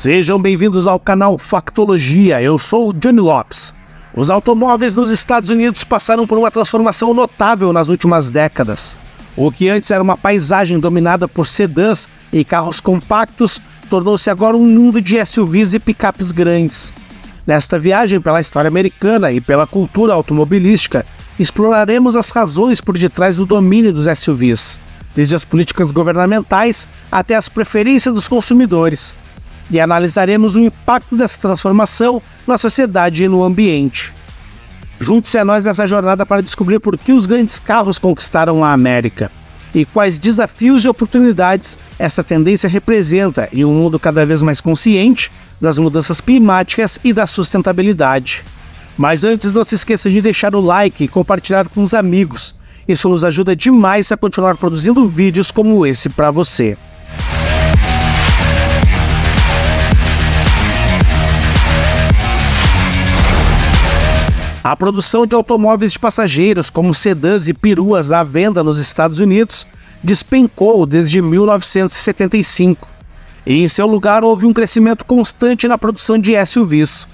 Sejam bem-vindos ao canal Factologia, eu sou o Johnny Lopes. Os automóveis nos Estados Unidos passaram por uma transformação notável nas últimas décadas. O que antes era uma paisagem dominada por sedãs e carros compactos, tornou-se agora um mundo de SUVs e picapes grandes. Nesta viagem pela história americana e pela cultura automobilística, exploraremos as razões por detrás do domínio dos SUVs, desde as políticas governamentais até as preferências dos consumidores, e analisaremos o impacto dessa transformação na sociedade e no ambiente. Junte-se a nós nessa jornada para descobrir por que os grandes carros conquistaram a América e quais desafios e oportunidades esta tendência representa em um mundo cada vez mais consciente das mudanças climáticas e da sustentabilidade. Mas antes, não se esqueça de deixar o like e compartilhar com os amigos. Isso nos ajuda demais a continuar produzindo vídeos como esse para você. A produção de automóveis de passageiros, como sedãs e peruas à venda nos Estados Unidos, despencou desde 1975. E em seu lugar houve um crescimento constante na produção de SUVs.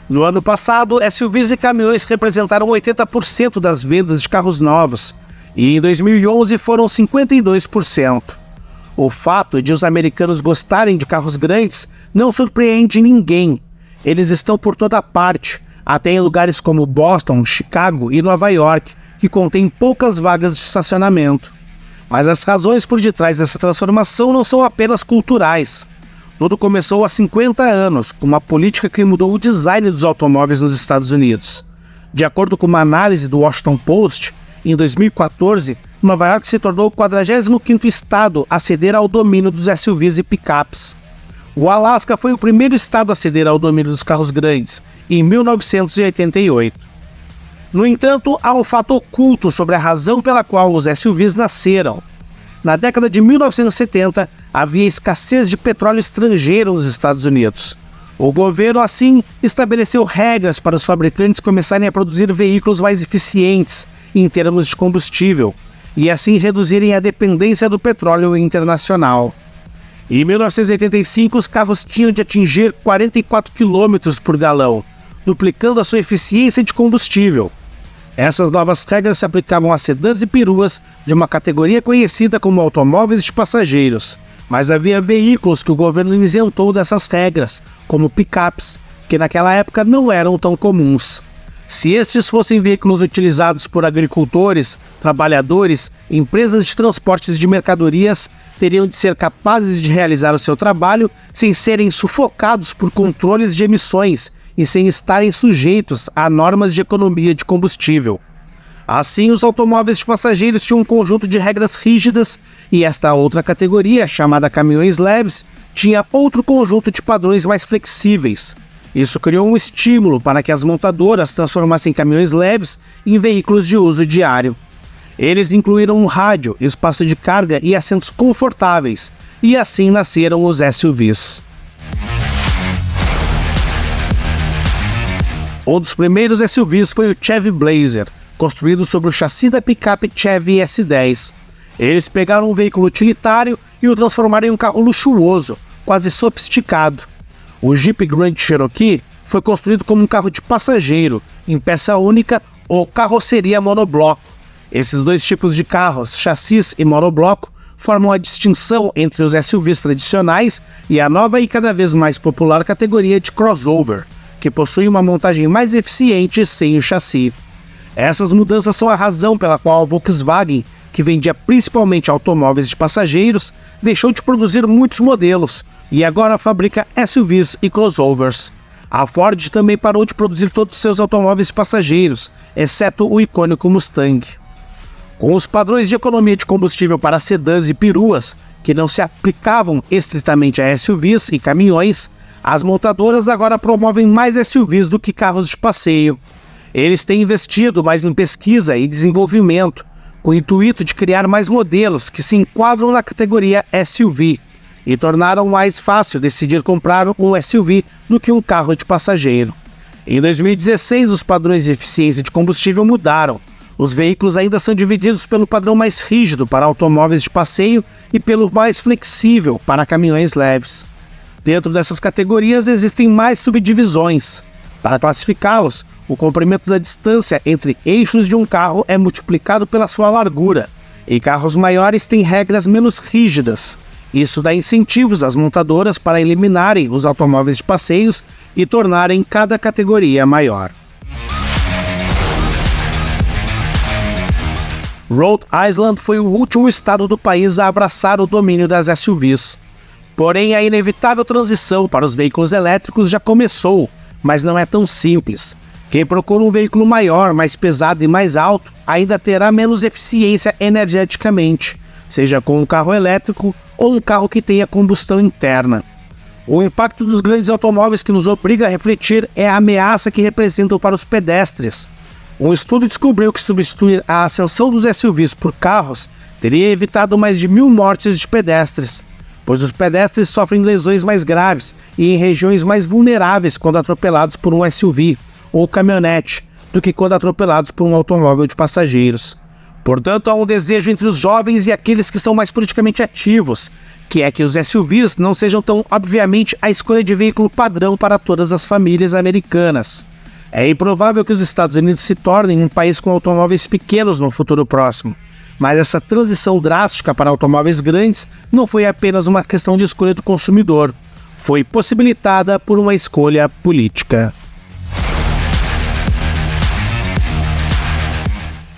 No ano passado, SUVs e caminhões representaram 80% das vendas de carros novos, e em 2011 foram 52%. O fato de os americanos gostarem de carros grandes não surpreende ninguém. Eles estão por toda parte, até em lugares como Boston, Chicago e Nova York, que contêm poucas vagas de estacionamento. Mas as razões por detrás dessa transformação não são apenas culturais. Tudo começou há 50 anos, com uma política que mudou o design dos automóveis nos Estados Unidos. De acordo com uma análise do Washington Post, em 2014, Nova York se tornou o 45º estado a ceder ao domínio dos SUVs e picapes. O Alasca foi o primeiro estado a ceder ao domínio dos carros grandes, em 1988. No entanto, há um fato oculto sobre a razão pela qual os SUVs nasceram. Na década de 1970, havia escassez de petróleo estrangeiro nos Estados Unidos. O governo, assim, estabeleceu regras para os fabricantes começarem a produzir veículos mais eficientes em termos de combustível, e assim reduzirem a dependência do petróleo internacional. Em 1985, os carros tinham de atingir 44 km por galão, duplicando a sua eficiência de combustível. Essas novas regras se aplicavam a sedãs e peruas de uma categoria conhecida como automóveis de passageiros, mas havia veículos que o governo isentou dessas regras, como picapes, que naquela época não eram tão comuns. Se estes fossem veículos utilizados por agricultores, trabalhadores, empresas de transportes de mercadorias, teriam de ser capazes de realizar o seu trabalho sem serem sufocados por controles de emissões e sem estarem sujeitos a normas de economia de combustível. Assim, os automóveis de passageiros tinham um conjunto de regras rígidas e esta outra categoria, chamada caminhões leves, tinha outro conjunto de padrões mais flexíveis. Isso criou um estímulo para que as montadoras transformassem caminhões leves em veículos de uso diário. Eles incluíram um rádio, espaço de carga e assentos confortáveis, e assim nasceram os SUVs. Um dos primeiros SUVs foi o Chevy Blazer, construído sobre o chassi da picape Chevy S10. Eles pegaram um veículo utilitário e o transformaram em um carro luxuoso, quase sofisticado. O Jeep Grand Cherokee foi construído como um carro de passageiro, em peça única ou carroceria monobloco. Esses dois tipos de carros, chassis e monobloco, formam a distinção entre os SUVs tradicionais e a nova e cada vez mais popular categoria de crossover, que possui uma montagem mais eficiente sem o chassi. Essas mudanças são a razão pela qual a Volkswagen, que vendia principalmente automóveis de passageiros, deixou de produzir muitos modelos e agora fabrica SUVs e crossovers. A Ford também parou de produzir todos os seus automóveis de passageiros, exceto o icônico Mustang. Com os padrões de economia de combustível para sedãs e peruas, que não se aplicavam estritamente a SUVs e caminhões, as montadoras agora promovem mais SUVs do que carros de passeio. Eles têm investido mais em pesquisa e desenvolvimento, com o intuito de criar mais modelos que se enquadram na categoria SUV, e tornaram mais fácil decidir comprar um SUV do que um carro de passageiro. Em 2016, os padrões de eficiência de combustível mudaram. Os veículos ainda são divididos pelo padrão mais rígido para automóveis de passeio e pelo mais flexível para caminhões leves. Dentro dessas categorias existem mais subdivisões. Para classificá-los, o comprimento da distância entre eixos de um carro é multiplicado pela sua largura, e carros maiores têm regras menos rígidas. Isso dá incentivos às montadoras para eliminarem os automóveis de passeios e tornarem cada categoria maior. Rhode Island foi o último estado do país a abraçar o domínio das SUVs. Porém, a inevitável transição para os veículos elétricos já começou, mas não é tão simples. Quem procura um veículo maior, mais pesado e mais alto, ainda terá menos eficiência energeticamente, seja com um carro elétrico ou um carro que tenha combustão interna. O impacto dos grandes automóveis que nos obriga a refletir é a ameaça que representam para os pedestres. Um estudo descobriu que substituir a ascensão dos SUVs por carros teria evitado mais de 1.000 mortes de pedestres, pois os pedestres sofrem lesões mais graves e em regiões mais vulneráveis quando atropelados por um SUV ou caminhonete do que quando atropelados por um automóvel de passageiros. Portanto, há um desejo entre os jovens e aqueles que são mais politicamente ativos, que é que os SUVs não sejam tão obviamente a escolha de veículo padrão para todas as famílias americanas. É improvável que os Estados Unidos se tornem um país com automóveis pequenos no futuro próximo, mas essa transição drástica para automóveis grandes não foi apenas uma questão de escolha do consumidor, foi possibilitada por uma escolha política.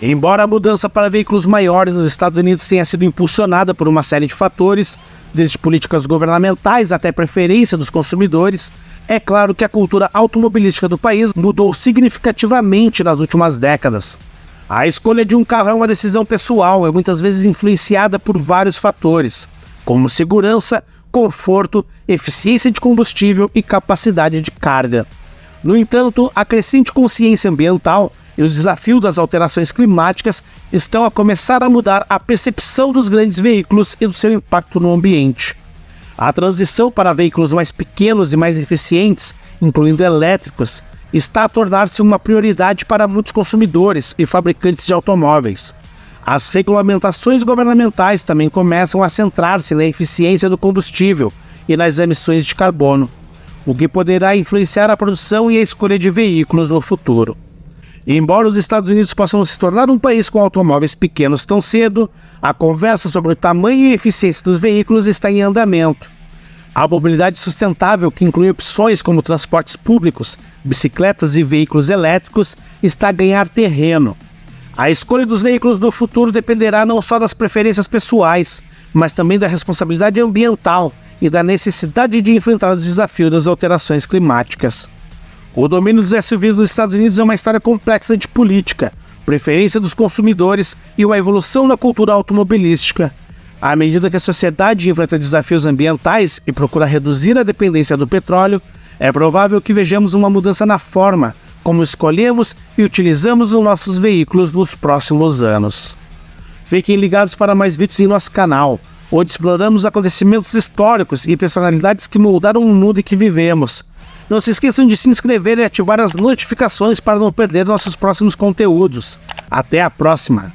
Embora a mudança para veículos maiores nos Estados Unidos tenha sido impulsionada por uma série de fatores, desde políticas governamentais até preferência dos consumidores, é claro que a cultura automobilística do país mudou significativamente nas últimas décadas. A escolha de um carro é uma decisão pessoal e muitas vezes influenciada por vários fatores, como segurança, conforto, eficiência de combustível e capacidade de carga. No entanto, a crescente consciência ambiental e os desafios das alterações climáticas estão a começar a mudar a percepção dos grandes veículos e do seu impacto no ambiente. A transição para veículos mais pequenos e mais eficientes, incluindo elétricos, está a tornar-se uma prioridade para muitos consumidores e fabricantes de automóveis. As regulamentações governamentais também começam a centrar-se na eficiência do combustível e nas emissões de carbono, o que poderá influenciar a produção e a escolha de veículos no futuro. Embora os Estados Unidos possam se tornar um país com automóveis pequenos tão cedo, a conversa sobre o tamanho e eficiência dos veículos está em andamento. A mobilidade sustentável, que inclui opções como transportes públicos, bicicletas e veículos elétricos, está a ganhar terreno. A escolha dos veículos do futuro dependerá não só das preferências pessoais, mas também da responsabilidade ambiental e da necessidade de enfrentar os desafios das alterações climáticas. O domínio dos SUVs dos Estados Unidos é uma história complexa de política, preferência dos consumidores e uma evolução na cultura automobilística. À medida que a sociedade enfrenta desafios ambientais e procura reduzir a dependência do petróleo, é provável que vejamos uma mudança na forma como escolhemos e utilizamos os nossos veículos nos próximos anos. Fiquem ligados para mais vídeos em nosso canal, onde exploramos acontecimentos históricos e personalidades que moldaram o mundo em que vivemos. Não se esqueçam de se inscrever e ativar as notificações para não perder nossos próximos conteúdos. Até a próxima!